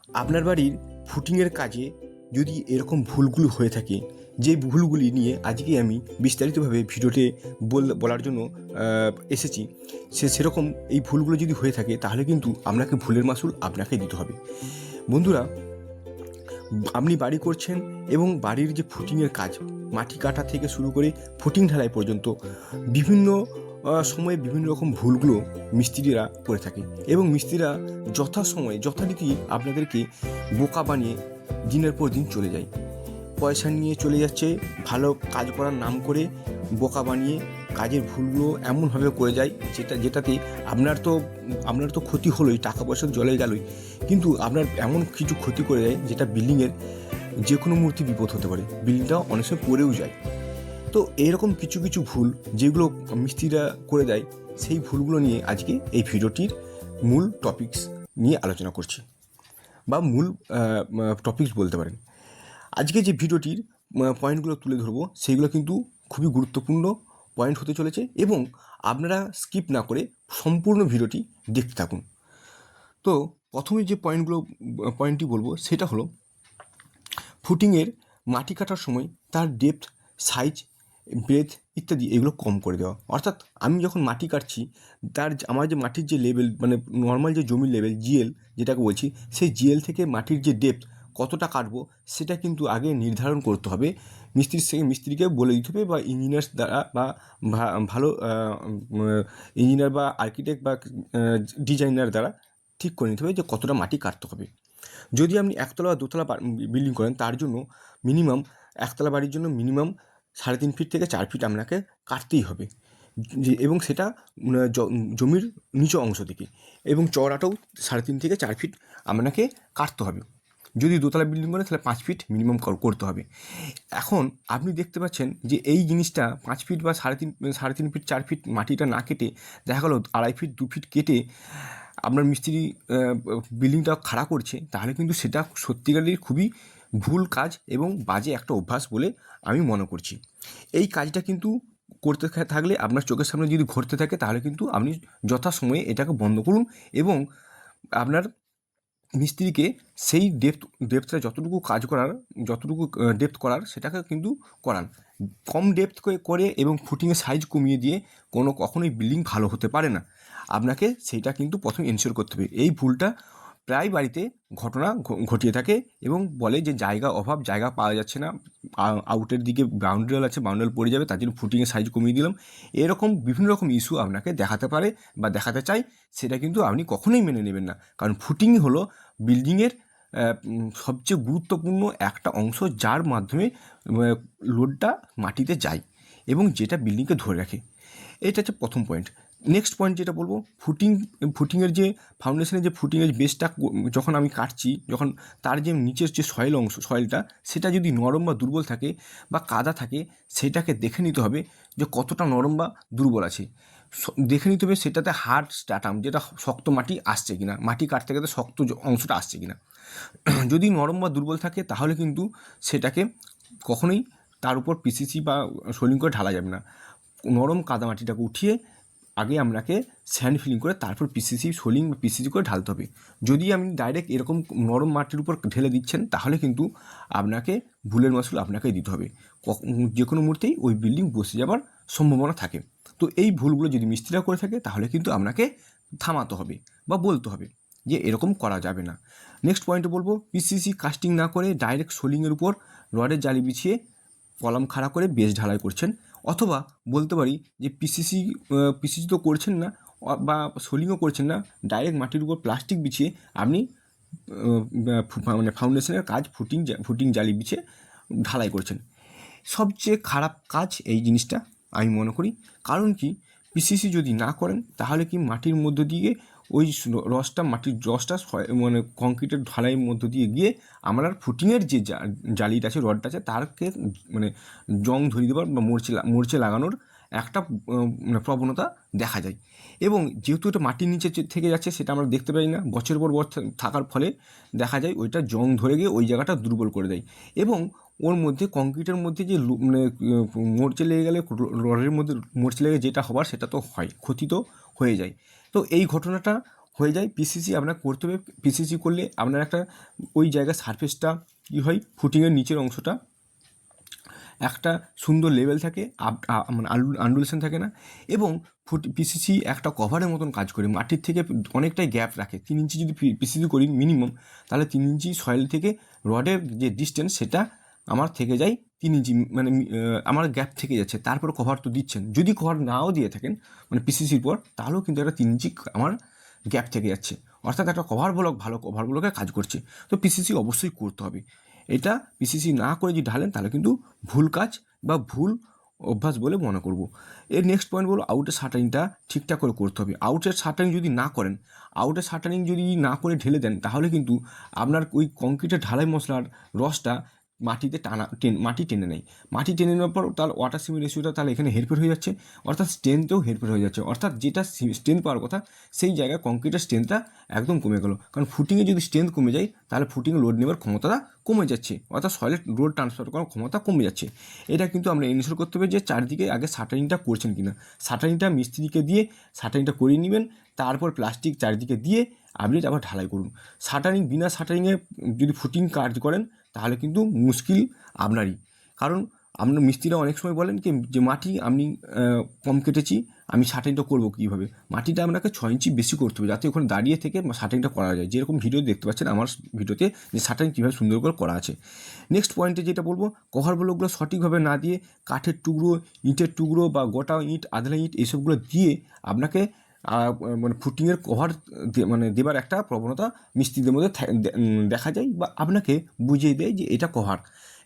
আপনার বাড়ির ফুটিংয়ের কাজে যদি এরকম ভুলগুলো হয়ে থাকে, যে ভুলগুলি নিয়ে আজকে আমি বিস্তারিতভাবে ভিডিওতে বলার জন্য এসেছি, সেরকম এই ভুলগুলো যদি হয়ে থাকে তাহলে কিন্তু আপনাকে ভুলের মাসুল আপনাকে দিতে হবে। বন্ধুরা, আপনি বাড়ি করছেন এবং বাড়ির যে ফুটিংয়ের কাজ, মাটি কাটা থেকে শুরু করে ফুটিং ঢালাই পর্যন্ত বিভিন্ন সময়ে বিভিন্ন রকম ভুলগুলো মিস্ত্রিরা করে থাকে এবং মিস্ত্রিরা যথাসময়ে যথারীতি আপনাদেরকে বোকা বানিয়ে দিনের পর দিন চলে যায়। পয়সা নিয়ে চলে যাচ্ছে, ভালো কাজ করার নাম করে বোকা বানিয়ে কাজের ভুলগুলো এমনভাবে করে যায় যেটাতে আপনার তো ক্ষতি হলোই, টাকা পয়সা জলে গেলই, কিন্তু আপনার এমন কিছু ক্ষতি করে যায় যেটা বিল্ডিংয়ের যে কোনো মুহূর্তে বিপদ হতে পারে, বিল্ডিংটা অনেক সময় পড়েও যায়। তো এরকম কিছু কিছু ভুল যেগুলো মিস্ত্রিরা করে দেয়, সেই ভুলগুলো নিয়ে আজকে এই ভিডিওটির মূল টপিকস নিয়ে আলোচনা করছি, বা মূল টপিকস বলতে পারেন। আজকে যে ভিডিওটির পয়েন্টগুলো তুলে ধরবো সেগুলো কিন্তু খুবই গুরুত্বপূর্ণ পয়েন্ট হতে চলেছে এবং আপনারা স্কিপ না করে সম্পূর্ণ ভিডিওটি দেখতে থাকুন। তো প্রথমে যে পয়েন্টটি বলবো সেটা হলো ফুটিংয়ের মাটি কাটার সময় তার ডেপথ, সাইজ, ব্রেথ ইত্যাদি এগুলো কম করে দেওয়া। অর্থাৎ আমি যখন মাটি কাটছি, আমার যে মাটির যে লেভেল, মানে নর্মাল যে জমির লেভেল জিএল যেটাকে বলছি, সেই জিএল থেকে মাটির যে ডেপথ কতটা কাটবো সেটা কিন্তু আগে নির্ধারণ করতে হবে। মিস্ত্রিকে বলে দিতে হবে, বা ইঞ্জিনিয়ার্স দ্বারা, বা ভালো ইঞ্জিনিয়ার বা আর্কিটেক্ট বা ডিজাইনার দ্বারা ঠিক করে নিতে হবে যে কতটা মাটি কাটতে হবে। যদি আপনি একতলা বা দোতলা বিল্ডিং করেন, তার জন্য মিনিমাম, একতলা বাড়ির জন্য মিনিমাম 3.5 ফিট থেকে 4 ফিট আপনাকে কাটতেই হবে, এবং সেটা জমির নিচু অংশ থেকে, এবং চওড়াটাও 3.5 থেকে 4 ফিট আপনাকে কাটতে হবে। যদি দোতলা বিল্ডিং করেন তাহলে 5 ফিট মিনিমাম করতে হবে। এখন আপনি দেখতে পাচ্ছেন যে এই জিনিসটা 5 ফিট বা 3.5 ফিট 4 ফিট মাটিটা না কেটে দেখা গেলো 2.5 ফিট 2 ফিট কেটে আপনার মিস্ত্রি বিল্ডিংটা খাড়া করছে, তাহলে কিন্তু সেটা সত্যিকারের খুবই ভুল কাজ এবং বাজে একটা অভ্যাস বলে আমি মনে করছি। এই কাজটা কিন্তু করতে থাকলে, আপনার চোখের সামনে যদি ঘটতে থাকে, তাহলে কিন্তু আপনি যথাসময়ে এটাকে বন্ধ করুন এবং আপনার মিস্ত্রিকে সেই ডেপথটা যতটুকু ডেপথ করার সেটাকে কিন্তু করান। কম ডেপথ করে এবং ফুটিংয়ের সাইজ কমিয়ে দিয়ে কখনোই বিল্ডিং ভালো হতে পারে না। আপনাকে সেইটা কিন্তু প্রথমে এনশিওর করতে হবে। এই ভুলটা প্রায় বাড়িতে ঘটিয়ে থাকে এবং বলে যে জায়গা অভাব, জায়গা পাওয়া যাচ্ছে না, আউটের দিকে বাউন্ডারি ওয়াল আছে, বাউন্ডারি ওয়াল পড়ে যাবে, তার জন্য ফুটিংয়ের সাইজ কমিয়ে দিলাম। এরকম বিভিন্ন রকম ইস্যু আপনাকে দেখাতে পারে বা দেখাতে চায়, সেটা কিন্তু আপনি কখনোই মেনে নেবেন না। কারণ ফুটিং হলো বিল্ডিংয়ের সবচেয়ে গুরুত্বপূর্ণ একটা অংশ, যার মাধ্যমে লোডটা মাটিতে যায় এবং যেটা বিল্ডিংকে ধরে রাখে। এটা হচ্ছে প্রথম পয়েন্ট। নেক্সট পয়েন্ট যেটা বলবো, ফুটিংয়ের যে ফাউন্ডেশনের যে ফুটিংয়ের বেসটা যখন আমি কাটছি, যখন তার যে নিচের যে সয়েলটা সেটা যদি নরম বা দুর্বল থাকে বা কাদা থাকে, সেটাকে দেখে নিতে হবে যে কতটা নরম বা দুর্বল আছে। দেখে নিতে হবে সেটাতে হার্ড স্ট্যাটাম, যেটা শক্ত মাটি আসছে কিনা, মাটি কাটতে কাটতে শক্ত অংশটা আসছে কিনা। যদি নরম বা দুর্বল থাকে তাহলে কিন্তু সেটাকে কখনোই তার উপর পিসিসি বা সোলিং করে ঢালা যাবে না। নরম কাদামাটিটাকে উঠিয়ে আগে আপনাকে স্যান্ড ফিলিং করে তারপর পিসিসি সোলিং বা পিসিসি করে ঢালতে হবে। যদি আপনি ডাইরেক্ট এরকম নরম মাটির উপর ঢেলে দিচ্ছেন, তাহলে কিন্তু আপনাকে ভুলের মাসুল আপনাকেই দিতে হবে। যে কোনো মুহূর্তেই ওই বিল্ডিং বসে যাবার সম্ভাবনা থাকে। তো এই ভুলগুলো যদি মিস্ত্রিরা করে থাকে, তাহলে কিন্তু আপনাকে থামাতে হবে বা বলতে হবে যে এরকম করা যাবে না। নেক্সট পয়েন্টে বলবো, পিসিসি কাস্টিং না করে ডাইরেক্ট সোলিংয়ের উপর রডের জালি বিছিয়ে কলাম খাড়া করে বেস ঢালাই করছেন, অথবা বলতে পারি যে পিসিসি তো করছেন না বা সোলিংও করছেন না, ডাইরেক্ট মাটির উপর প্লাস্টিক বিছিয়ে আপনি মানে ফাউন্ডেশনের কাজ ফুটিং জালি বিছিয়ে ঢালাই করছেন। সবচেয়ে খারাপ কাজ এই জিনিসটা আমি মনে করি। কারণ কি, পিসিসি যদি না করেন তাহলে কি মাটির মধ্য দিয়ে ওই মাটির রসটা মানে কংক্রিটের ঢালাইয়ের মধ্য দিয়ে গিয়ে আমার ফুটিংয়ের যে জালিটা আছে, রডটা আছে, তারকে মানে জং ধরিয়ে দেবার বা মরচে লাগানোর একটা মানে প্রবণতা দেখা যায়। এবং যেহেতু এটা মাটির নিচে থেকে যাচ্ছে, সেটা আমরা দেখতে পাই না, বছর পর থাকার ফলে দেখা যায় ওইটা জং ধরে গিয়ে ওই জায়গাটা দুর্বল করে দেয়। এবং ওর মধ্যে কংক্রিটের মধ্যে যে মানে মরচে লেগে গেলে, রডের মধ্যে মরচে লেগে যেটা হবার সেটা তো হয়, ক্ষতি তো হয়ে যায়। তো এই ঘটনাটা হয়ে যায়। পিসিসি আপনার করতে হবে। পিসিসি করলে আপনার একটা ওই জায়গায় সারফেসটা কী হয়, ফুটিংয়ের নিচের অংশটা একটা সুন্দর লেভেল থাকে, মানে আন্ডুলেশন থাকে না। এবং পিসিসি একটা কভারের মতন কাজ করে, মাটির থেকে অনেকটাই গ্যাপ রাখে। 3 ইঞ্চি যদি পিসিসি করি মিনিমাম, তাহলে 3 ইঞ্চি সয়েল থেকে রডের যে ডিস্টেন্স সেটা আমার থেকে যায় 3 ইঞ্চি, মানে আমার গ্যাপ থেকে যাচ্ছে। তারপর কভার তো দিচ্ছেন, যদি কভার নাও দিয়ে থাকেন মানে পিসিসির পর, তাহলেও কিন্তু একটা 3 ইঞ্চি আমার গ্যাপ থেকে যাচ্ছে, অর্থাৎ একটা কভার ব্লক ভালো কভার ব্লকে কাজ করছে। তো পিসিসি অবশ্যই করতে হবে। এটা পিসিসি না করে যদি ঢালেন তাহলে কিন্তু ভুল কাজ বা ভুল অভ্যাস বলে মনে করব। এর নেক্সট পয়েন্ট বলো, আউটের শাটারিংটা ঠিকঠাক করে করতে হবে। আউটের শাটারিং যদি না করেন, আউটের শাটারিং যদি না করে ঢেলে দেন, তাহলে কিন্তু আপনার ওই কংক্রিটের ঢালাই মশলার রসটা মাটিতে মাটি টেনে নেয়। মাটি টেনে নেওয়ার পর তার ওয়াটার সিমেন্ট রেশিওটা তাহলে এখানে হেরফের হয়ে যাচ্ছে, অর্থাৎ স্ট্রেংথেও হেরফের হয়ে যাচ্ছে। অর্থাৎ যেটা স্ট্রেংথ পাওয়ার কথা সেই জায়গায় কংক্রিটের স্ট্রেংথটা একদম কমে গেল। কারণ ফুটিংয়ে যদি স্ট্রেংথ কমে যায়, তাহলে ফুটিংয়ে লোড নেওয়ার ক্ষমতাটা কমে যাচ্ছে, অর্থাৎ সয়েলের লোড ট্রান্সফার করার ক্ষমতা কমে যাচ্ছে। এটা কিন্তু আমরা ইনশিওর করতে হবে যে চারদিকে আগে শাটারিংটা করছেন কিনা। শাটারিংটা মিস্ত্রিকে দিয়ে শাটারিংটা করিয়ে নেবেন, তারপর প্লাস্টিক চারিদিকে দিয়ে আপনি আবার ঢালাই করুন। শাটারিং বিনা শাটারিংয়ে যদি ফুটিং কাজ করেন তাহলে কিন্তু মুশকিল আপনারই। কারণ আপনার মিস্ত্রিরা অনেক সময় বলেন কি যে মাটি আমি কম কেটেছি, আমি শাটারিংটা করবো কীভাবে। মাটিটা আপনাকে 6 ইঞ্চি বেশি করতে হবে, যাতে ওখানে দাঁড়িয়ে থেকে শাটারিংটা করা যায়। যেরকম ভিডিও দেখতে পাচ্ছেন আমার ভিডিওতে, যে শাটারিং কীভাবে সুন্দর করে করা আছে। নেক্সট পয়েন্টে যেটা বলবো, কভার ব্লকগুলো সঠিকভাবে না দিয়ে কাঠের টুকরো, ইঁটের টুকরো বা গোটা ইঁট, আধলা ইঁট এইসবগুলো দিয়ে আপনাকে মানে ফুটিংয়ের কভার মানে দেবার একটা প্রবণতা মিস্ত্রিদের মধ্যে দেখা যায়, বা আপনাকে বুঝিয়ে দেয় যে এটা কভার।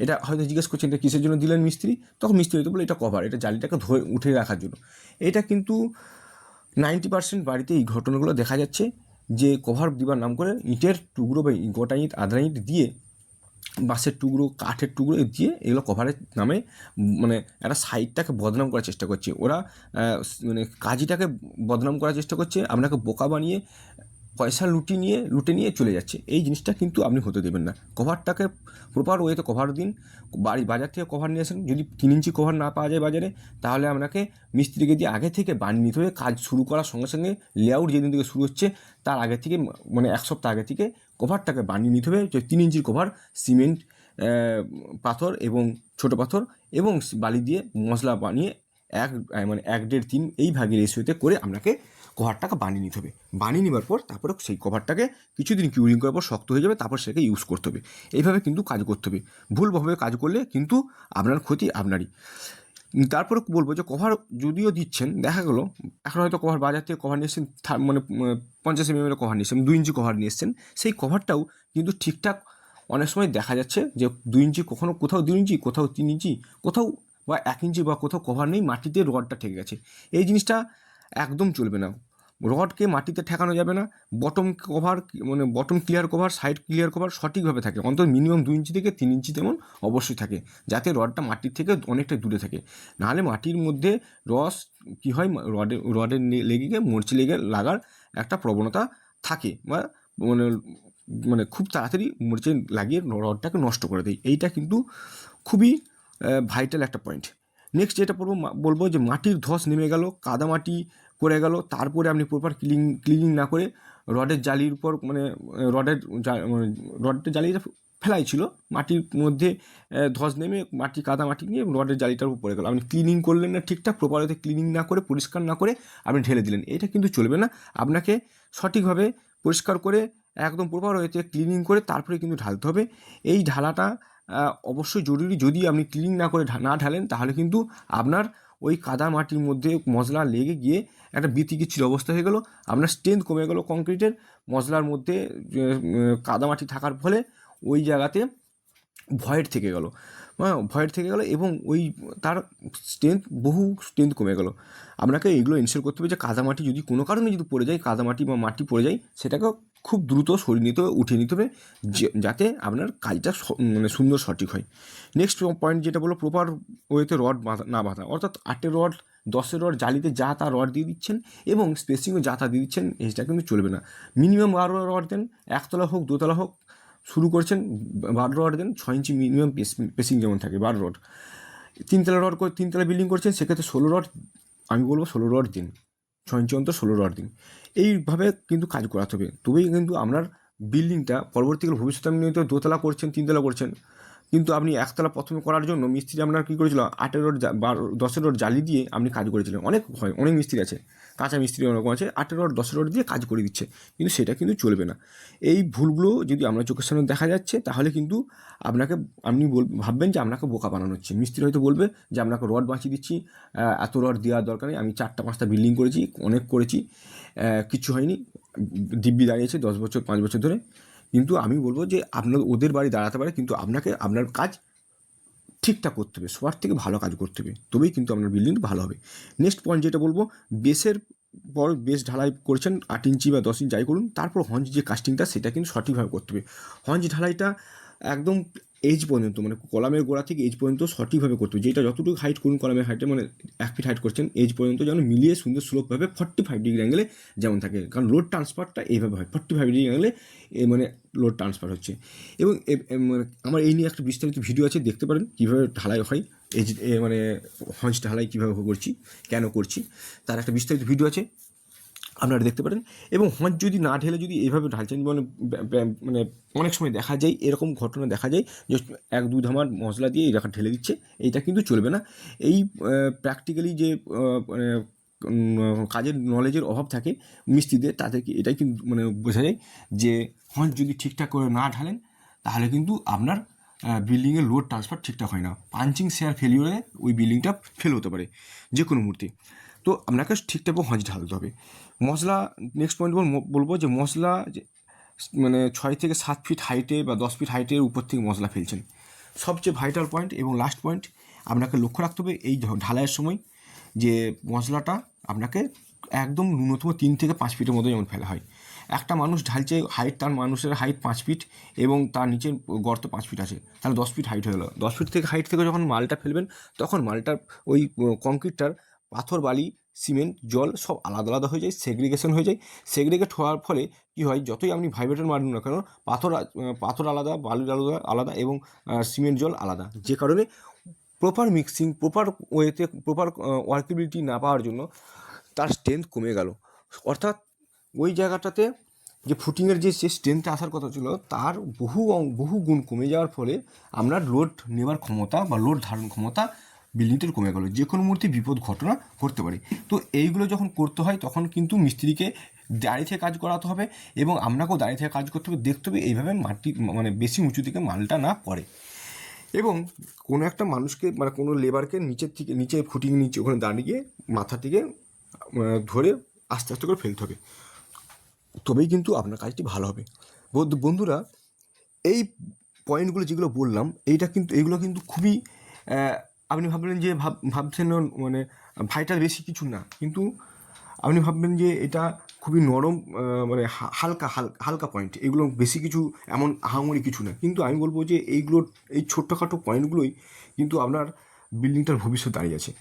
এটা হয়তো জিজ্ঞেস করছেন এটা কিসের জন্য দিলেন মিস্ত্রি, তখন মিস্ত্রি হয়তো বলে এটা কভার, এটা জালিটাকে ধরে উঠে রাখার জন্য। এটা কিন্তু 90% বাড়িতে এই ঘটনাগুলো দেখা যাচ্ছে, যে কভার দিবার নাম করে ইঁটের টুকরো বা গোটা ইঁট, আধা ইঁট দিয়ে, বাঁশের টুকরো, কাঠের টুকরো দিয়ে এগুলো কভারের নামে মানে একটা সাইডটাকে বদনাম করার চেষ্টা করছে। ওরা মানে কাজটাকে বদনাম করার চেষ্টা করছে, আপনাকে বোকা বানিয়ে পয়সা লুটে নিয়ে চলে যাচ্ছে। এই জিনিসটা কিন্তু আপনি হতে দেবেন না। কভারটাকে প্রপার ওয়েতে কভার দিন। বাজার থেকে কভার নিয়ে আসেন, যদি 3 ইঞ্চি কভার না পাওয়া যায় বাজারে, তাহলে আপনাকে মিস্ত্রিকে দিয়ে আগে থেকে বানিয়ে নিতে হবে। কাজ শুরু করার সঙ্গে সঙ্গে লেআউট যেদিন থেকে শুরু হচ্ছে তার আগে থেকে, মানে 1 সপ্তাহ আগে থেকে কভারটাকে বানিয়ে নিতে হবে। যে 3 ইঞ্চির কভার সিমেন্ট, পাথর এবং ছোটো পাথর এবং বালি দিয়ে মশলা বানিয়ে মানে 1-1.5-3 এই ভাগের রেশিওতে করে আপনাকে কভারটাকে বানিয়ে নিতে হবে। বানিয়ে নেবার পর তারপরে সেই কভারটাকে কিছুদিন কিউরিং করার পর শক্ত হয়ে যাবে, তারপর সেটাকে ইউজ করতে হবে। এইভাবে কিন্তু কাজ করতে হবে। ভুলভাবে কাজ করলে কিন্তু আপনার ক্ষতি আপনারই। তারপরে বলবো যে কভার যদিও দিচ্ছেন, দেখা গেলো এখন হয়তো কভার বাজার থেকে কভার নিয়ে এসেছেন, মানে 50 mm কভার নিয়ে এসেছেন, 2 ইঞ্চি কভার নিয়ে এসেছেন, সেই কভারটাও কিন্তু ঠিকঠাক অনেক সময় দেখা যাচ্ছে যে 2 ইঞ্চি, কোথাও 2 ইঞ্চি, কোথাও 3 ইঞ্চি, কোথাও বা 1 ইঞ্চি, বা কোথাও কভার নেই, মাটিতে রডটা ঠেকে গেছে। এই জিনিসটা একদম চলবে না। রডকে মাটিতে ঠেকানো যাবে না। বটম কভার, মানে bottom clear cover, side clear cover সঠিকভাবে থাকে, অন্তত মিনিমাম 2 ইঞ্চি থেকে 3 ইঞ্চি তেমন অবশ্যই থাকে, যাতে রডটা মাটির থেকে অনেকটা দূরে থাকে। নাহলে মাটির মধ্যে রস কী হয়, রডের লেগে গিয়ে মরচে লেগে লাগার একটা প্রবণতা থাকে, বা মানে মানে খুব তাড়াতাড়ি মরচে লাগিয়ে রডটাকে নষ্ট করে দেয়। এইটা কিন্তু খুবই ভাইটাল একটা পয়েন্ট। নেক্সট যেটা বলবো যে মাটির ধস নেমে গেল, কাদা মাটি করে গেল, তারপরে আপনি প্রপার ক্লিনিং না করে রডের জালির উপর, মানে রডের জালিটা ফেলাই ছিল, মাটির মধ্যে ধস নেমে মাটি, কাদা মাটি নিয়ে রডের জালিটার উপর পড়ে গেল। আপনি ক্লিনিং করলেন না ঠিকঠাক, প্রপার ওতে ক্লিনিং না করে, পরিষ্কার না করে আপনি ঢেলে দিলেন, এটা কিন্তু চলবে না। আপনাকে সঠিকভাবে পরিষ্কার করে একদম প্রপার ওয়েতে ক্লিনিং করে তারপরে কিন্তু ঢালতে হবে। এই ঢালাটা অবশ্যই জরুরি। যদি আপনি ক্লিনিং না করে না ঢালেন, তাহলে কিন্তু আপনার ওই কাদা মাটির মধ্যে মশলা লেগে গিয়ে একটা বিতিকিচ্ছির অবস্থা হয়ে গেল, আপনার স্ট্রেংথ কমে গেল কংক্রিটের। মশলার মধ্যে কাদা মাটি থাকার ফলে ওই জায়গাতে ভয়েড থেকে গেল, ভয়েড থেকে গেল, এবং ওই তার বহু স্ট্রেংথ কমে গেল। আপনাকে এইগুলো ইনশিওর করতে হবে যে কাদামাটি যদি কোনো কারণে যদি পড়ে যায়, কাদামাটি বা মাটি পড়ে যায়, সেটাকে খুব দ্রুত সরিয়ে নিতে হবে, উঠিয়ে নিতে হবে, যাতে আপনার কাজটা মানে সুন্দর সঠিক হয়। নেক্সট পয়েন্ট যেটা বলো, প্রপার ওয়েতে রড না বাঁধা, অর্থাৎ 8-এর রড, 10-এর রড জালিতে যা তা রড দিয়ে দিচ্ছেন এবং স্পেসিংও যা তা দিয়ে দিচ্ছেন, এটা কিন্তু চলবে না। মিনিমাম 12 রড দেন, একতলা হোক দোতলা হোক, শুরু করছেন 12 রড দেন, 6 ইঞ্চি মিনিমাম পেসিং যেমন থাকে 12 রড। 3 তলা বিল্ডিং করছেন, সেক্ষেত্রে 16 রড, আমি বলবো 16 রড দিন। 6 ইঞ্চি অন্তর 16 রড দিন। এইভাবে কিন্তু কাজ করাতে হবে, তবেই কিন্তু আপনার বিল্ডিংটা পরবর্তীকালে ভবিষ্যতে আপনি হয়তো দোতলা করছেন, 3 তলা করছেন, কিন্তু আপনি একতলা প্রথমে করার জন্য মিস্ত্রি আপনার কী করেছিল, 8 রড 10 রড জালি দিয়ে আপনি কাজ করেছিলেন। অনেক মিস্ত্রি আছে, কাঁচা মিস্ত্রি অনেক আছে, 8 রড 10 রড দিয়ে কাজ করে দিচ্ছে, কিন্তু সেটা কিন্তু চলবে না। এই ভুলগুলো যদি আপনার চোখের সামনে দেখা যাচ্ছে, তাহলে কিন্তু আপনি ভাববেন যে আপনাকে বোকা বানানো হচ্ছে। মিস্ত্রি হয়তো বলবে যে আপনাকে রড বাঁচিয়ে দিচ্ছি, এত রড দেওয়ার দরকার নেই, আমি 4টা 5টা বিল্ডিং করেছি, অনেক করেছি, কিচ্ছু হয়নি, দিব্যি দাঁড়িয়েছে 10 বছর 5 বছর ধরে। কিন্তু আমি বলবো যে ওদের বাড়ি দাঁড়াতে পারে, কিন্তু আপনাকে আপনার কাজ ঠিকঠাক করতে হবে, সবার থেকে ভালো কাজ করতে হবে, তবেই কিন্তু আপনার বিল্ডিং ভালো হবে। নেক্সট পয়েন্ট যেটা বলবো, বেসের পর বেস ঢালাই করছেন 8 ইঞ্চি বা 10 ইঞ্চি যাই করুন, তারপর হঞ্চ যে কাস্টিংটা সেটা কিন্তু সঠিকভাবে করতে হবে। হঞ্চ ঢালাইটা একদম এজ পর্যন্ত, মানে কলামের গোড়া থেকে এজ পর্যন্ত সঠিকভাবে করতে হবে। যেটা যতটুকু হাইট করুন কলামের হাইটে, মানে 1 ফিট হাইট করছেন, এজ পর্যন্ত যেন মিলিয়ে সুন্দর স্লোপভাবে 45 ডিগ্রি অ্যাঙ্গেলে যেমন থাকে, কারণ লোড ট্রান্সফারটা এইভাবে হয়, 45 ডিগ্রি অ্যাঙ্গেলে মানে লোড ট্রান্সফার হচ্ছে। এবং মানে আমার এই নিয়ে একটা বিস্তারিত ভিডিও আছে, দেখতে পারেন কীভাবে ঢালাই হয়, মানে হঞ্চ ঢালাই কীভাবে করছি, কেন করছি, তার একটা বিস্তারিত ভিডিও আছে, আপনারা দেখতে পারেন। এবং হঞ্চ যদি না ঢেলে যদি এইভাবে ঢালছেন, মানে অনেক সময় দেখা যায়, এরকম ঘটনা দেখা যায় যে 1-2 ধামার মশলা দিয়ে এই ঢেলে দিচ্ছে, এইটা কিন্তু চলবে না। এই প্র্যাকটিক্যালি যে মানে কাজের নলেজের অভাব থাকে মিস্ত্রিদের, তাদেরকে এটাই কিন্তু মানে বোঝা যায় যে হঞ্চ যদি ঠিকঠাক করে না ঢালেন, তাহলে কিন্তু আপনার বিল্ডিংয়ের লোড ট্রান্সফার ঠিকঠাক হয় না, পাঞ্চিং শেয়ার ফেলিওরে ওই বিল্ডিংটা ফেল হতে পারে যে কোনো মুহূর্তে। তো আপনাকে ঠিকঠাক হঞ্চ ঢালতে হবে। মশলা, নেক্সট পয়েন্ট বলবো যে মশলা মানে 6 থেকে 7 ফিট হাইটে বা 10 ফিট হাইটের উপর থেকে মশলা ফেলছেন, সবচেয়ে ভাইটাল পয়েন্ট। এবং লাস্ট পয়েন্ট, আপনাকে লক্ষ্য রাখতে হবে এই ঢালাইয়ের সময় যে মশলাটা আপনাকে একদম ন্যূনতম 3 থেকে 5 ফিটের মধ্যে যেমন ফেলা হয়। একটা মানুষ ঢালছে, হাইট তার মানুষের হাইট 5 ফিট এবং তার নিচে গর্ত 5 ফিট আছে, তাহলে 10 ফিট হাইট হয়ে গেল। 10 ফিট থেকে হাইট থেকে যখন মালটা ফেলবেন, তখন মালটার ওই কংক্রিটটার পাথর, বালি, সিমেন্ট, জল সব আলাদা আলাদা হয়ে যায়, সেগ্রিগেশন হয়ে যায়। সেগ্রিগেট হওয়ার ফলে কী হয়, যতই আপনি ভাইব্রেটর মারুন না কেন, পাথর আলাদা, বালির আলাদা আলাদা এবং সিমেন্ট জল আলাদা, যে কারণে প্রপার মিক্সিং, প্রপার ওয়েতে, প্রপার ওয়ার্কেবিলিটি না পাওয়ার জন্য তার স্ট্রেংথ কমে গেল। অর্থাৎ ওই জায়গাটাতে যে ফুটিংয়ের যে স্ট্রেংথটা আসার কথা ছিল, তার বহু গুণ কমে যাওয়ার ফলে আপনার লোড নেওয়ার ক্ষমতা বা লোড ধারণ ক্ষমতা বিল্ডিংটার কমে গেল, যে কোনো মুহূর্তে বিপদ ঘটনা ঘটতে পারে। তো এইগুলো যখন করতে হয়, তখন কিন্তু মিস্ত্রিকে দাঁড়িয়ে থেকে কাজ করাতে হবে এবং আপনাকেও দাঁড়িয়ে থেকে কাজ করতে হবে, দেখতে হবে এইভাবে মাটি মানে বেশি উঁচু দিকে মালটা না পড়ে। এবং কোনো একটা মানুষকে মানে কোনো লেবারকে নিচে ফুটিং নিচে ওখানে দাঁড়িয়ে মাথা থেকে ধরে আস্তে আস্তে করে ফেলতে হবে, তবেই কিন্তু আপনার কাজটি ভালো হবে। বন্ধুরা, এই পয়েন্টগুলো যেগুলো বললাম, এইগুলো কিন্তু খুবই, আপনি ভাবলেন যে ভাবছেন মানে ভাইটাল বেশি কিছু না, কিন্তু আপনি ভাববেন যে এটা খুবই নরম, মানে হালকা পয়েন্ট, এগুলো বেশি কিছু এমন আহামরি কিছু না। কিন্তু আমি বলবো যে এই ছোট্টখাটো পয়েন্টগুলোই কিন্তু আপনার বিল্ডিংটার ভবিষ্যৎ দাঁড়িয়ে আছে।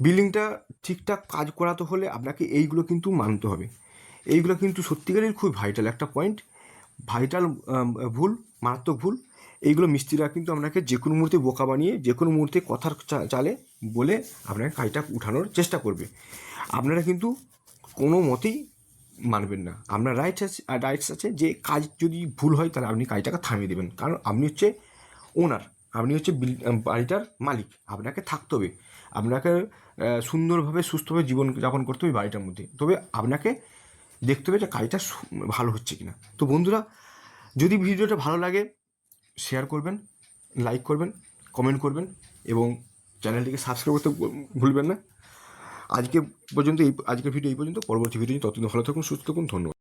বিল্ডিংটা ঠিকঠাক কাজ করাতে হলে আপনাকে এইগুলো কিন্তু মানতে হবে। এইগুলো কিন্তু সত্যিকারের খুব ভাইটাল একটা পয়েন্ট, ভাইটাল ভুল, মারাত্মক ভুল। এইগুলো মিস্ত্রিরা কিন্তু আপনাকে যে কোনো মুহূর্তে বোকা বানিয়ে, যে কোনো মুহূর্তে কথার চালে বলে আপনাকে কাজটা উঠানোর চেষ্টা করবে। আপনারা কিন্তু কোনো মতেই মানবেন না। আপনার রাইটস আছে যে কাজ যদি ভুল হয়, তাহলে আপনি কাজটাকে থামিয়ে দেবেন, কারণ আপনি হচ্ছে ওনার, আপনি হচ্ছে বাড়িটার মালিক, আপনাকে থাকতে হবে, আপনাকে সুন্দরভাবে সুস্থভাবে জীবনযাপন করতে হবে বাড়িটার মধ্যে। তবে আপনাকে দেখতে হবে যে কাজটা ভালো হচ্ছে কিনা। তো বন্ধুরা, যদি ভিডিওটা ভালো লাগে, শেয়ার করবেন, লাইক করবেন, কমেন্ট করবেন এবং চ্যানেলটিকে সাবস্ক্রাইব করতে ভুলবেন না। আজকের ভিডিও এই পর্যন্ত। পরবর্তী ভিডিও ততদিন ভালো থাকুন, সুস্থ থাকুন, ধন্যবাদ।